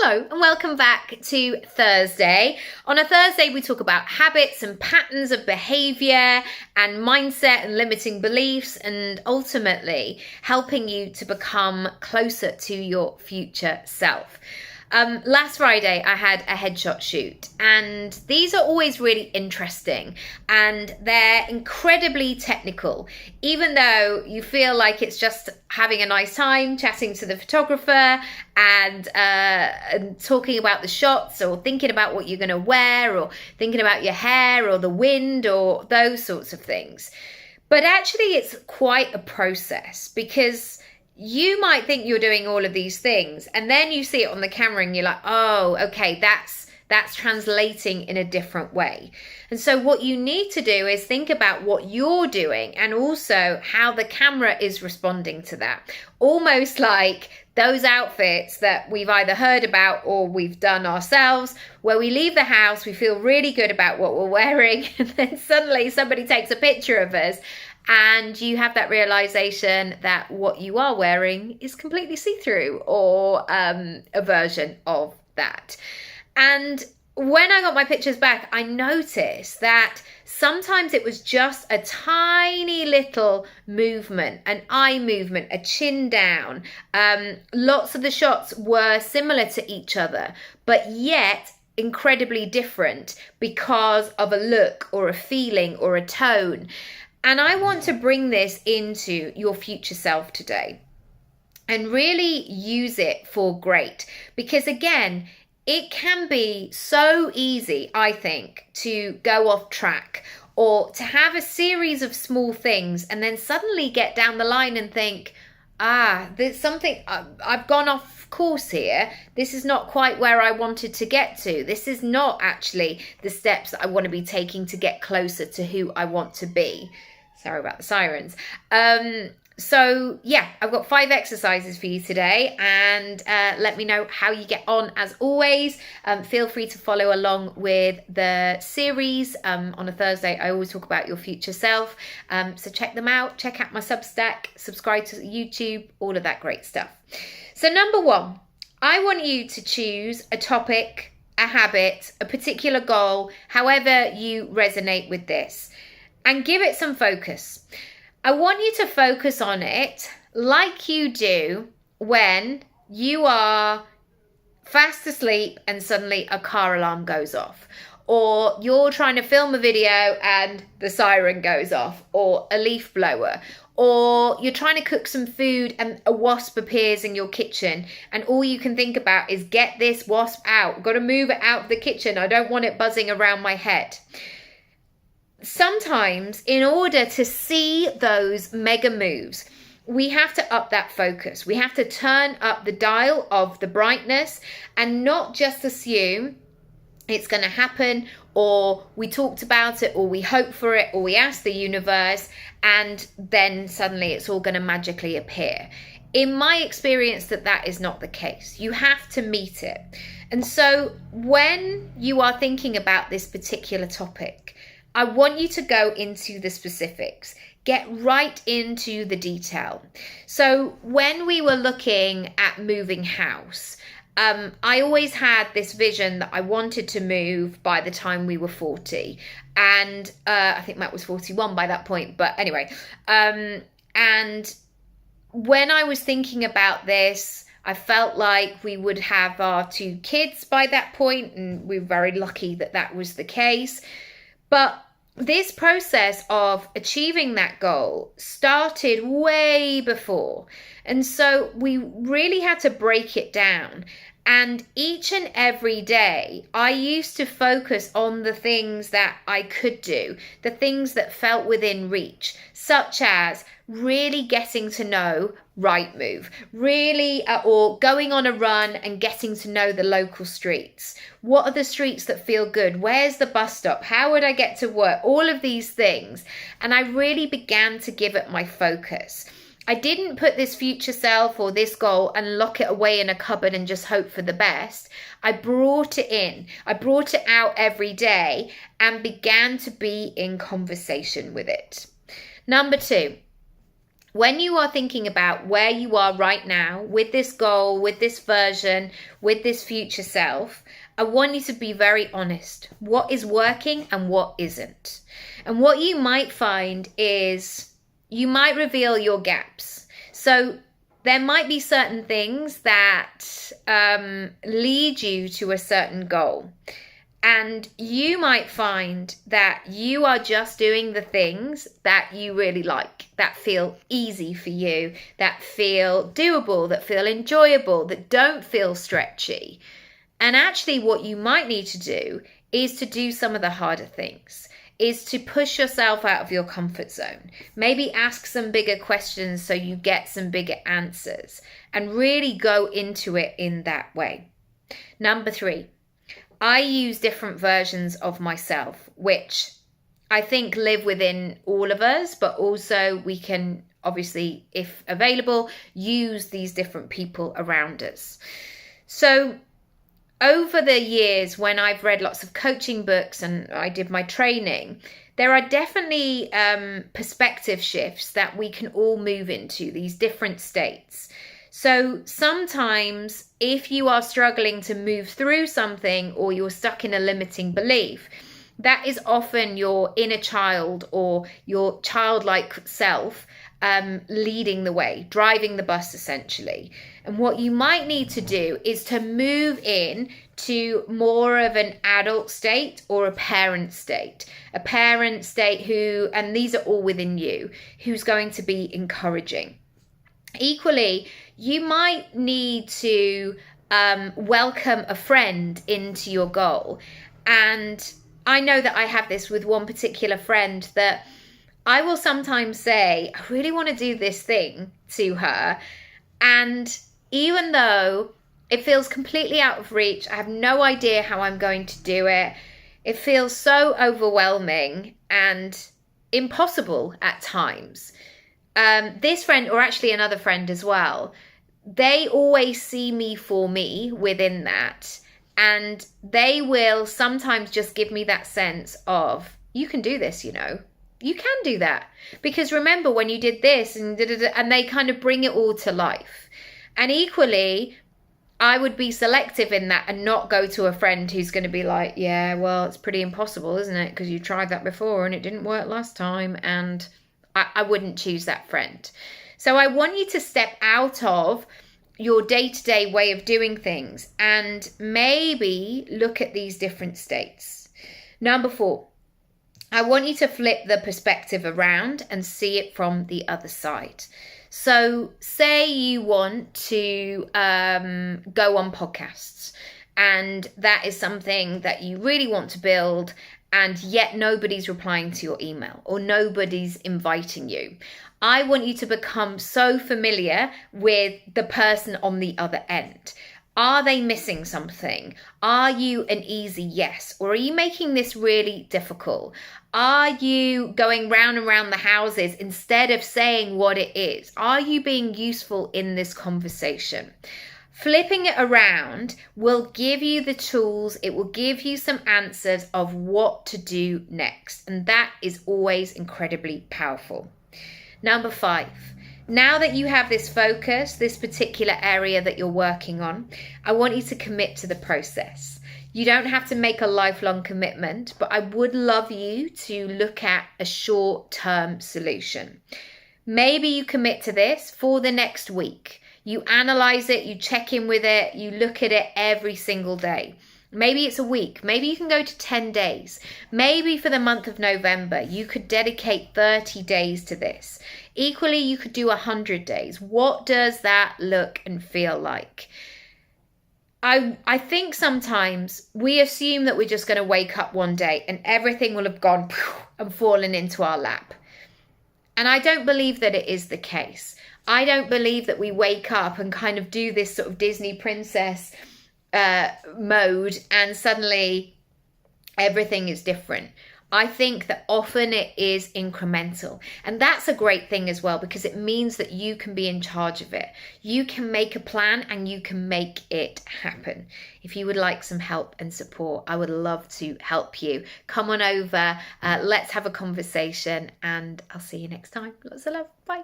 Hello and welcome back to Thursday. On a Thursday, we talk about habits and patterns of behavior and mindset and limiting beliefs and ultimately helping you to become closer to your future self. Last Friday, I had a headshot shoot, and these are always really interesting and they're incredibly technical, even though you feel like it's just having a nice time chatting to the photographer and talking about the shots or thinking about what you're going to wear or thinking about your hair or the wind or those sorts of things. But actually, it's quite a process because you might think you're doing all of these things and then you see it on the camera and you're like, oh, okay, that's translating in a different way. And so what you need to do is think about what you're doing and also how the camera is responding to that. Almost like those outfits that we've either heard about or we've done ourselves, where we leave the house, we feel really good about what we're wearing, and then suddenly somebody takes a picture of us and you have that realization that what you are wearing is completely see-through or a version of that. And when I got my pictures back, I noticed that sometimes it was just a tiny little movement, an eye movement, a chin down. Lots of the shots were similar to each other, but yet incredibly different because of a look or a feeling or a tone. And I want to bring this into your future self today and really use it for great, because again, it can be so easy, I think, to go off track or to have a series of small things and then suddenly get down the line and think, there's something, I've gone off course here. This is not quite where I wanted to get to. This is not actually the steps that I want to be taking to get closer to who I want to be. Sorry about the sirens. So yeah, I've got 5 exercises for you today, and let me know how you get on. As always, feel free to follow along with the series. On a Thursday, I always talk about your future self. So check them out. Check out my Substack, subscribe to YouTube, all of that great stuff. So number 1, I want you to choose a topic, a habit, a particular goal, however you resonate with this, and give it some focus. I want you to focus on it like you do when you are fast asleep and suddenly a car alarm goes off, or you're trying to film a video and the siren goes off, or a leaf blower, or you're trying to cook some food and a wasp appears in your kitchen and all you can think about is get this wasp out. I've got to move it out of the kitchen. I don't want it buzzing around my head. Sometimes in order to see those mega moves, we have to up that focus. We have to turn up the dial of the brightness and not just assume it's going to happen, or we talked about it, or we hope for it, or we ask the universe, and then suddenly it's all going to magically appear. In my experience, that is not the case. You have to meet it. And so when you are thinking about this particular topic, I want you to go into the specifics, get right into the detail. So when we were looking at moving house, I always had this vision that I wanted to move by the time we were 40. And I think Matt was 41 by that point. But anyway, and when I was thinking about this, I felt like we would have our 2 kids by that point, and we were very lucky that that was the case. But this process of achieving that goal started way before. And so we really had to break it down. And each and every day, I used to focus on the things that I could do, the things that felt within reach, such as really getting to know Rightmove, really, or going on a run and getting to know the local streets. What are the streets that feel good? Where's the bus stop? How would I get to work? All of these things. And I really began to give it my focus. I didn't put this future self or this goal and lock it away in a cupboard and just hope for the best. I brought it in. I brought it out every day and began to be in conversation with it. Number 2, when you are thinking about where you are right now with this goal, with this version, with this future self, I want you to be very honest. What is working and what isn't? And what you might find is you might reveal your gaps. So there might be certain things that lead you to a certain goal. And you might find that you are just doing the things that you really like, that feel easy for you, that feel doable, that feel enjoyable, that don't feel stretchy. And actually what you might need to do is to do some of the harder things, is to push yourself out of your comfort zone. Maybe ask some bigger questions so you get some bigger answers and really go into it in that way. Number 3. I use different versions of myself, which I think live within all of us, but also we can obviously, if available, use these different people around us. So over the years, when I've read lots of coaching books and I did my training, there are definitely perspective shifts that we can all move into, these different states. So sometimes if you are struggling to move through something or you're stuck in a limiting belief, that is often your inner child or your childlike self leading the way, driving the bus essentially. And what you might need to do is to move in to more of an adult state or a parent state who, and these are all within you, who's going to be encouraging. Equally, you might need to welcome a friend into your goal. And I know that I have this with one particular friend that I will sometimes say, I really want to do this thing to her. And even though it feels completely out of reach, I have no idea how I'm going to do it. It feels so overwhelming and impossible at times. This friend, or actually another friend as well, they always see me for me within that. And they will sometimes just give me that sense of, you can do this, you know. You can do that. Because remember when you did this and they kind of bring it all to life. And equally, I would be selective in that and not go to a friend who's going to be like, yeah, well, it's pretty impossible, isn't it? Because you tried that before and it didn't work last time. And I wouldn't choose that friend. So I want you to step out of your day-to-day way of doing things and maybe look at these different states. Number 4, I want you to flip the perspective around and see it from the other side. So say you want to go on podcasts and that is something that you really want to build, and yet nobody's replying to your email or nobody's inviting you. I want you to become so familiar with the person on the other end. Are they missing something? Are you an easy yes? Or are you making this really difficult? Are you going round and round the houses instead of saying what it is? Are you being useful in this conversation? Flipping it around will give you the tools. It will give you some answers of what to do next. And that is always incredibly powerful. Number 5, now that you have this focus, this particular area that you're working on, I want you to commit to the process. You don't have to make a lifelong commitment, but I would love you to look at a short-term solution. Maybe you commit to this for the next week. You analyze it, you check in with it, you look at it every single day. Maybe it's a week. Maybe you can go to 10 days. Maybe for the month of November, you could dedicate 30 days to this. Equally, you could do 100 days. What does that look and feel like? I think sometimes we assume that we're just going to wake up one day and everything will have gone and fallen into our lap. And I don't believe that it is the case. I don't believe that we wake up and kind of do this sort of Disney princess mode and suddenly everything is different. I think that often it is incremental, and that's a great thing as well, because it means that you can be in charge of it. You can make a plan and you can make it happen. If you would like some help and support, I would love to help you. Come on over, let's have a conversation, and I'll see you next time. Lots of love. Bye.